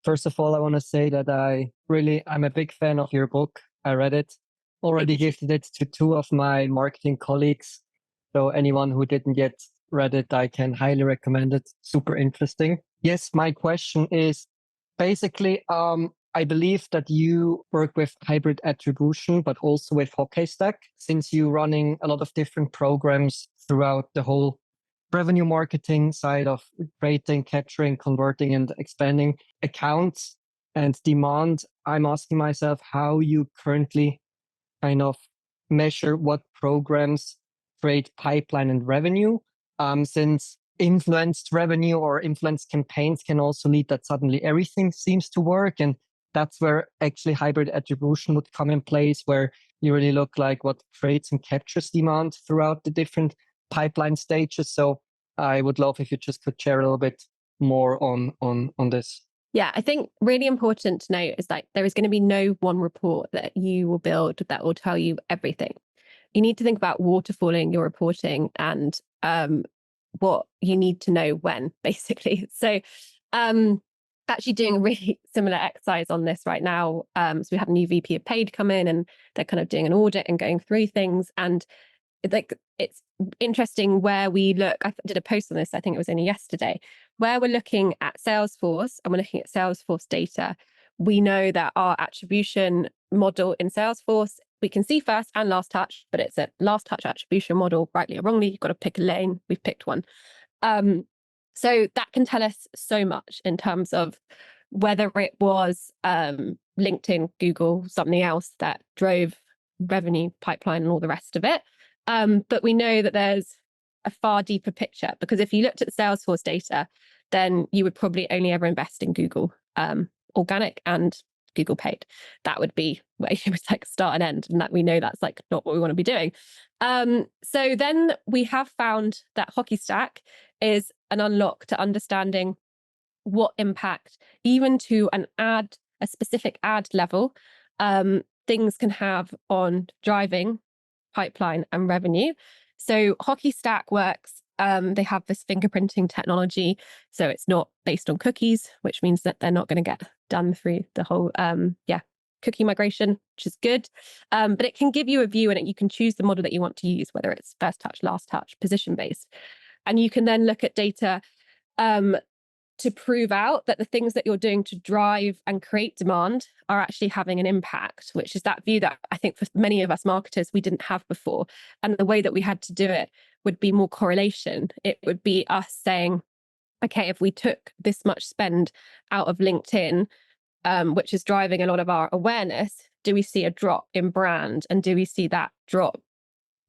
S8: First of all, I want to say that I'm a big fan of your book. I read it, already gifted it to 2 of my marketing colleagues. So anyone who didn't yet read it, I can highly recommend it. Super interesting. Yes, my question is basically, I believe that you work with hybrid attribution, but also with hockey stack, since you're running a lot of different programs throughout the whole revenue marketing side of creating, capturing, converting, and expanding accounts and demand. I'm asking myself how you currently kind of measure what programs create pipeline and revenue, since influenced revenue or influenced campaigns can also lead that suddenly everything seems to work. And that's where actually hybrid attribution would come in place, where you really look like what creates and captures demand throughout the different pipeline stages. So I would love if you just could share a little bit more on this.
S2: Yeah, I think really important to note is like there is going to be no one report that you will build that will tell you everything. You need to think about waterfalling your reporting and what you need to know when, basically. So actually doing a really similar exercise on this right now. So we had a new VP of paid come in and they're kind of doing an audit and going through things. And it's interesting where we look. I did a post on this, I think it was only yesterday, where we're looking at Salesforce and we're looking at Salesforce data. We know that our attribution model in Salesforce, we can see first and last touch, but it's a last touch attribution model, rightly or wrongly. You've got to pick a lane. We've picked one. So that can tell us so much in terms of whether it was LinkedIn, Google, something else that drove revenue pipeline and all the rest of it. But we know that there's a far deeper picture, because if you looked at the Salesforce data, then you would probably only ever invest in Google organic and Google paid. That would be where it was like start and end, and that we know that's like not what we want to be doing. So then we have found that hockey stack is an unlock to understanding what impact, even to a specific ad level, things can have on driving pipeline and revenue. So hockey stack works. They have this fingerprinting technology, so it's not based on cookies, which means that they're not going to get done through the whole cookie migration, which is good. But it can give you a view, and you can choose the model that you want to use, whether it's first touch, last touch, position based, and you can then look at data to prove out that the things that you're doing to drive and create demand are actually having an impact, which is that view that I think for many of us marketers, we didn't have before. And the way that we had to do it would be more correlation. It would be us saying, okay, if we took this much spend out of LinkedIn, which is driving a lot of our awareness, do we see a drop in brand? And do we see that drop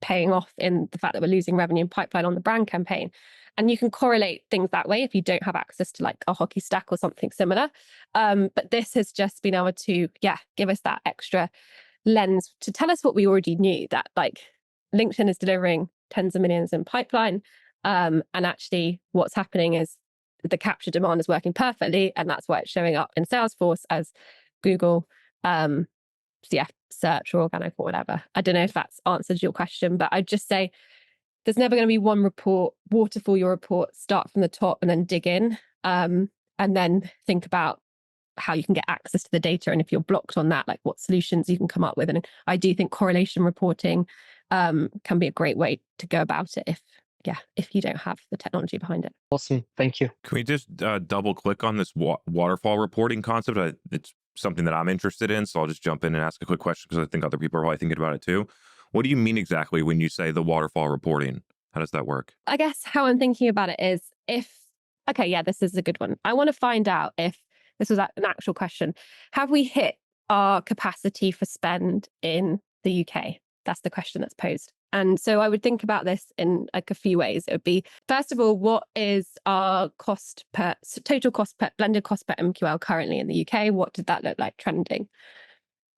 S2: paying off in the fact that we're losing revenue and pipeline on the brand campaign? And you can correlate things that way if you don't have access to like a hockey stack or something similar. But this has just been able to, give us that extra lens to tell us what we already knew, that like LinkedIn is delivering tens of millions in pipeline. And actually what's happening is the capture demand is working perfectly, and that's why it's showing up in Salesforce as Google, search or organic or whatever. I don't know if that's answered your question, but I'd just say there's never going to be one report, waterfall your report, start from the top and then dig in, and then think about how you can get access to the data. And if you're blocked on that, like what solutions you can come up with. And I do think correlation reporting can be a great way to go about it if you don't have the technology behind it.
S8: Awesome. Thank you.
S1: Can we just double click on this waterfall reporting concept? It's something that I'm interested in, so I'll just jump in and ask a quick question because I think other people are probably thinking about it too. What do you mean exactly when you say the waterfall reporting? How does that work?
S2: I guess how I'm thinking about it is this is a good one. I want to find out if this was an actual question. Have we hit our capacity for spend in the UK? That's the question that's posed. And so I would think about this in like a few ways. It would be, first of all, what is our total cost per blended cost per MQL currently in the UK? What did that look like trending?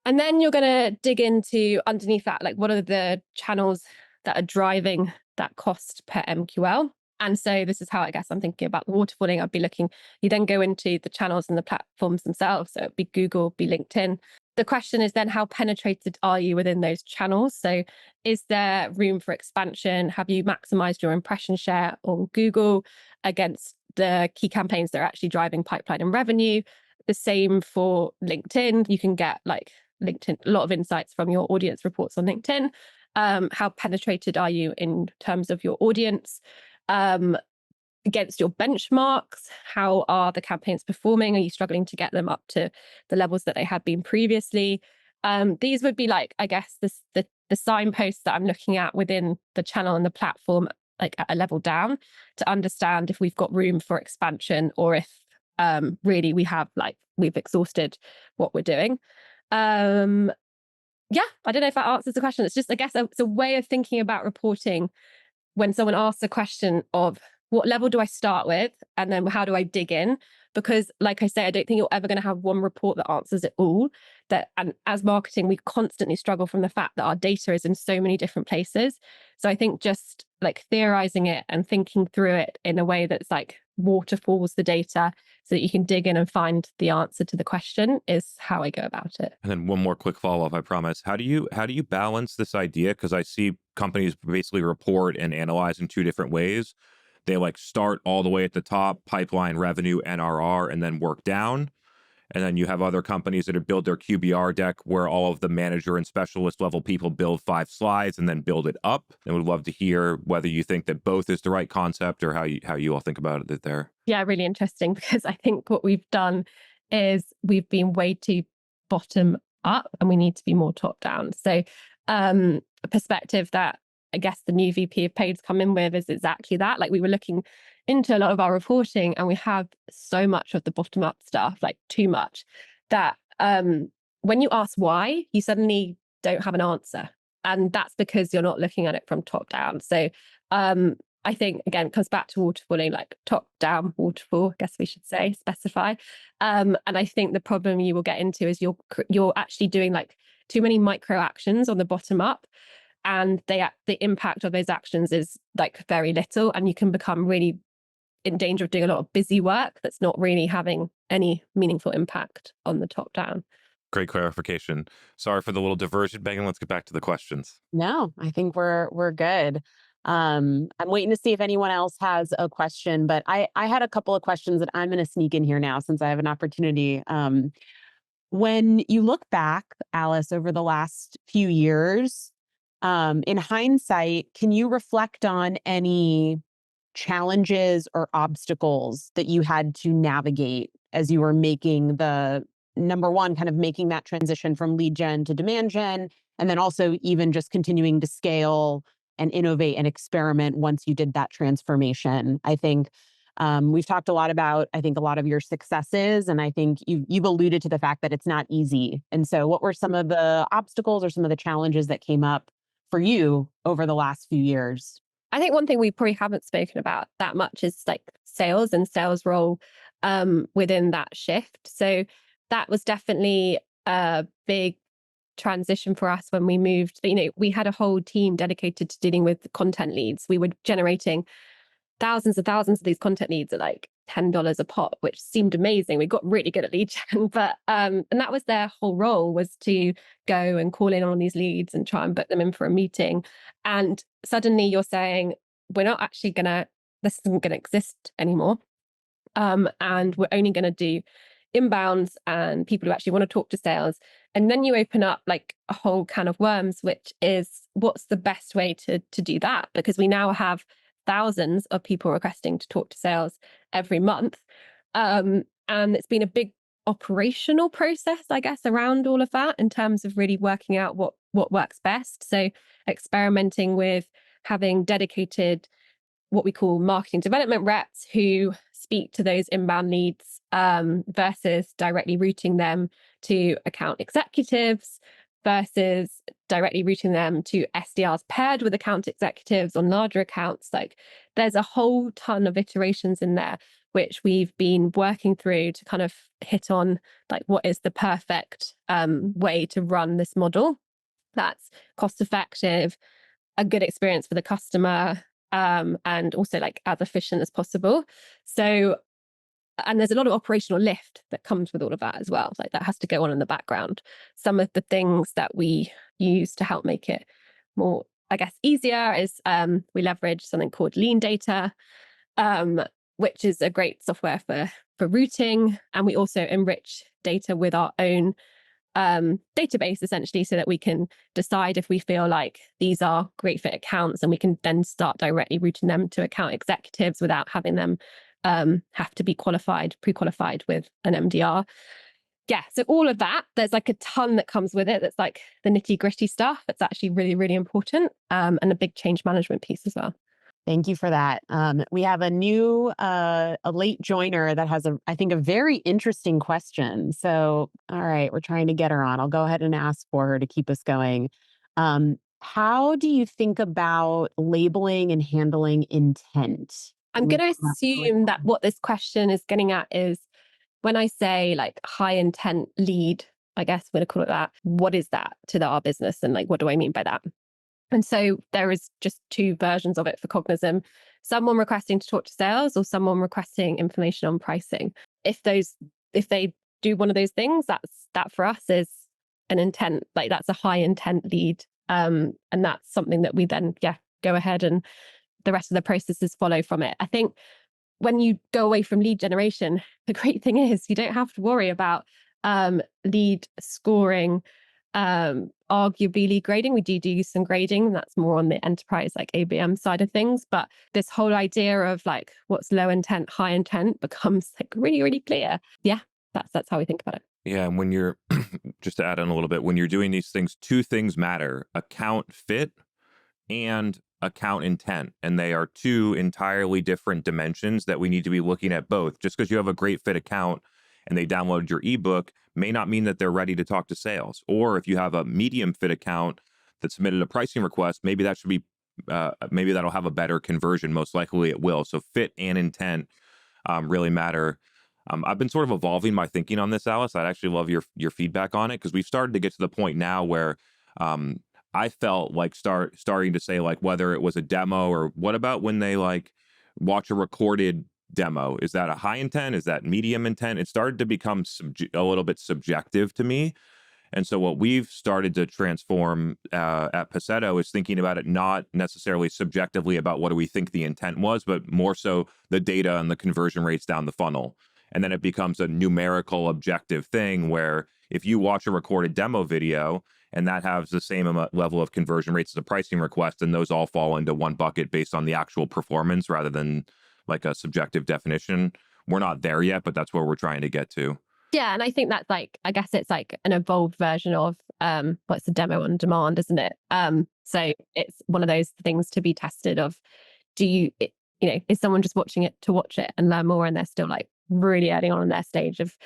S2: And then you're going to dig into underneath that, like what are the channels that are driving that cost per MQL? And so this is how I guess I'm thinking about the waterfalling. I'd be looking, you then go into the channels and the platforms themselves. So it'd be Google, be LinkedIn. The question is then, how penetrated are you within those channels? So is there room for expansion? Have you maximized your impression share on Google against the key campaigns that are actually driving pipeline and revenue? The same for LinkedIn. You can get like LinkedIn, a lot of insights from your audience reports on LinkedIn. How penetrated are you in terms of your audience? Against your benchmarks, how are the campaigns performing? Are you struggling to get them up to the levels that they had been previously? These would be like, I guess, the signposts that I'm looking at within the channel and the platform, like at a level down, to understand if we've got room for expansion or if really we've exhausted what we're doing. I don't know if that answers the question. It's just, I guess, it's a way of thinking about reporting when someone asks a question of what level do I start with? And then how do I dig in? Because like I say, I don't think you're ever going to have one report that answers it all. And as marketing, we constantly struggle from the fact that our data is in so many different places. So I think just like theorizing it and thinking through it in a way that's like waterfalls the data so that you can dig in and find the answer to the question is how I go about it.
S1: And then one more quick follow-up, I promise. How do you balance this idea? Because I see companies basically report and analyze in two different ways. They like start all the way at the top, pipeline, revenue, NRR, and then work down. And then you have other companies that have built their QBR deck where all of the manager and specialist level people build 5 slides and then build it up. And would love to hear whether you think that both is the right concept or how you all think about it there.
S2: Yeah, really interesting, because I think what we've done is we've been way too bottom up and we need to be more top down. So a perspective that I guess the new VP of Paid's come in with is exactly that. Like we were looking into a lot of our reporting and we have so much of the bottom up stuff, like too much, that when you ask why, you suddenly don't have an answer. And that's because you're not looking at it from top down. So I think, again, it comes back to waterfalling, like top down waterfall, I guess we should say, specify. And I think the problem you will get into is you're actually doing like too many micro actions on the bottom up. And the impact of those actions is like very little, and you can become really in danger of doing a lot of busy work that's not really having any meaningful impact on the top down.
S1: Great clarification. Sorry for the little diversion, Megan. Let's get back to the questions.
S3: No, I think we're good. I'm waiting to see if anyone else has a question, but I had a couple of questions that I'm going to sneak in here now since I have an opportunity. When you look back, Alice, over the last few years, in hindsight, can you reflect on any challenges or obstacles that you had to navigate as you were making the number one, kind of making that transition from lead gen to demand gen, and then also even just continuing to scale and innovate and experiment once you did that transformation? I think we've talked a lot about, I think, a lot of your successes, and I think you've alluded to the fact that it's not easy. And so what were some of the obstacles or some of the challenges that came up for you over the last few years?
S2: I think one thing we probably haven't spoken about that much is like sales and sales role within that shift. So that was definitely a big transition for us when we moved. We had a whole team dedicated to dealing with content leads. We were generating thousands of these content leads at like $10 a pop, which seemed amazing. We got really good at lead gen, but and that was their whole role, was to go and call in on these leads and try and book them in for a meeting. And suddenly you're saying, we're not actually this isn't gonna exist anymore. And we're only gonna do inbounds and people who actually want to talk to sales. And then you open up like a whole can of worms, which is, what's the best way to do that? Because we now have thousands of people requesting to talk to sales every month. And it's been a big operational process, I guess, around all of that in terms of really working out what works best. So experimenting with having dedicated, what we call marketing development reps, who speak to those inbound leads versus directly routing them to account executives, versus directly routing them to SDRs paired with account executives on larger accounts. Like, there's a whole ton of iterations in there, which we've been working through to kind of hit on, like, what is the perfect way to run this model that's cost effective, a good experience for the customer, and also like as efficient as possible. So, and there's a lot of operational lift that comes with all of that as well. Like, that has to go on in the background. Some of the things that we use to help make it more, I guess, easier is we leverage something called Lean Data, which is a great software for routing. And we also enrich data with our own database, essentially, so that we can decide if we feel like these are great fit accounts, and we can then start directly routing them to account executives without having them have to be pre-qualified with an MDR. Yeah, so all of that, there's like a ton that comes with it. That's like the nitty gritty stuff. It's actually really, really important, and a big change management piece as well.
S3: Thank you for that. We have a new, a late joiner that has I think, a very interesting question. So, all right, we're trying to get her on. I'll go ahead and ask for her to keep us going. How do you think about labeling and handling intent?
S2: I'm going to assume that what this question is getting at is, when I say like high intent lead, I guess we're going to call it that, what is that to our business? And like, what do I mean by that? And so there is just two versions of it for Cognism: someone requesting to talk to sales, or someone requesting information on pricing. If they do one of those things, that for us is an intent, like that's a high intent lead. And that's something that we then, go ahead, and the rest of the processes follow from it. I think when you go away from lead generation, the great thing is you don't have to worry about lead scoring, arguably lead grading. We do some grading, that's more on the enterprise, like ABM side of things. But this whole idea of like what's low intent, high intent becomes like really, really clear. Yeah, that's how we think about it.
S1: Yeah, and when you're, just to add on a little bit, when you're doing these things, two things matter: account fit and account intent. And they are two entirely different dimensions that we need to be looking at both. Just because you have a great fit account and they downloaded your ebook may not mean that they're ready to talk to sales. Or if you have a medium fit account that submitted a pricing request, maybe that should be, maybe that'll have a better conversion. Most likely it will. So fit and intent really matter. I've been sort of evolving my thinking on this, Alice. I'd actually love your feedback on it, because we've started to get to the point now where I felt like starting to say, like, whether it was a demo, or what about when they like watch a recorded demo? Is that a high intent? Is that medium intent? It started to become a little bit subjective to me. And so what we've started to transform at Paceto is thinking about it not necessarily subjectively about what do we think the intent was, but more so the data and the conversion rates down the funnel. And then it becomes a numerical objective thing where if you watch a recorded demo video and that has the same level of conversion rates as a pricing request, and those all fall into one bucket based on the actual performance rather than like a subjective definition. We're not there yet, but that's where we're trying to get to.
S2: Yeah, and I think that's like, I guess it's like an evolved version of what's a demo on demand, isn't it? So it's one of those things to be tested of, is someone just watching it to watch it and learn more, and they're still like really early on in their stage of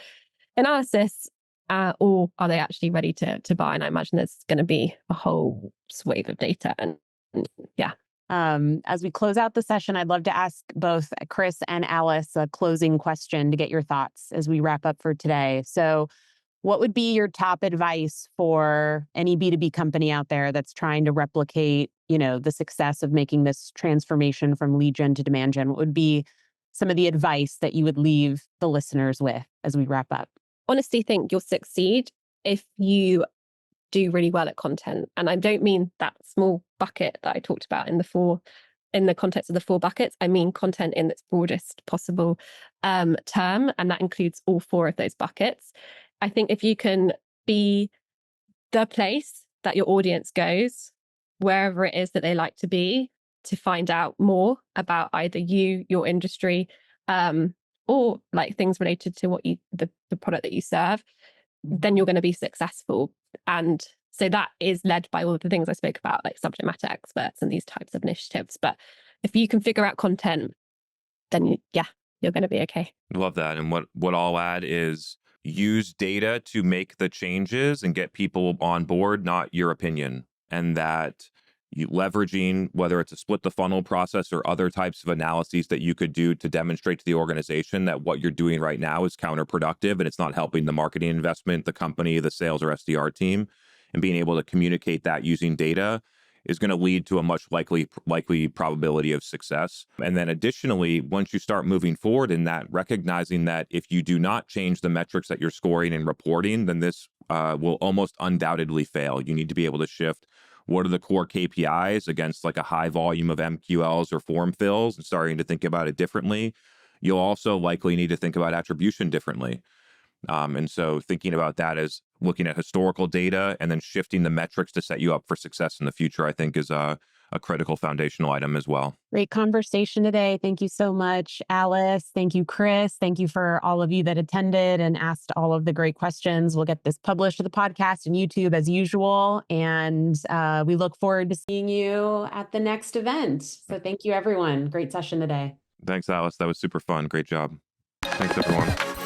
S2: analysis, or are they actually ready to buy? And I imagine there's going to be a whole swathe of data, and yeah.
S3: As we close out the session, I'd love to ask both Chris and Alice a closing question to get your thoughts as we wrap up for today. So what would be your top advice for any B2B company out there that's trying to replicate, the success of making this transformation from lead gen to demand gen? What would be some of the advice that you would leave the listeners with as we wrap up?
S2: Honestly, think you'll succeed if you do really well at content. And I don't mean that small bucket that I talked about in the context of the 4 buckets. I mean content in its broadest possible term, and that includes all 4 of those buckets. I think if you can be the place that your audience goes, wherever it is that they like to be, to find out more about either you, your industry, or like things related to what the product that you serve, then you're going to be successful. And so that is led by all of the things I spoke about, like subject matter experts and these types of initiatives. But if you can figure out content, then you're going to be okay.
S1: Love that. And what I'll add is use data to make the changes and get people on board, not your opinion. And that you leveraging, whether it's a split the funnel process or other types of analyses that you could do to demonstrate to the organization that what you're doing right now is counterproductive and it's not helping the marketing investment, the company, the sales or SDR team, and being able to communicate that using data is going to lead to a much likely probability of success. And then additionally, once you start moving forward in that, recognizing that if you do not change the metrics that you're scoring and reporting, then this will almost undoubtedly fail. You need to be able to shift what are the core KPIs against like a high volume of MQLs or form fills and starting to think about it differently. You'll also likely need to think about attribution differently. And so thinking about that as looking at historical data and then shifting the metrics to set you up for success in the future, I think is a critical foundational item as well.
S3: Great conversation today. Thank you so much, Alice. Thank you, Chris. Thank you for all of you that attended and asked all of the great questions. We'll get this published to the podcast and YouTube as usual. And we look forward to seeing you at the next event. So thank you, everyone. Great session today.
S1: Thanks, Alice. That was super fun. Great job. Thanks, everyone.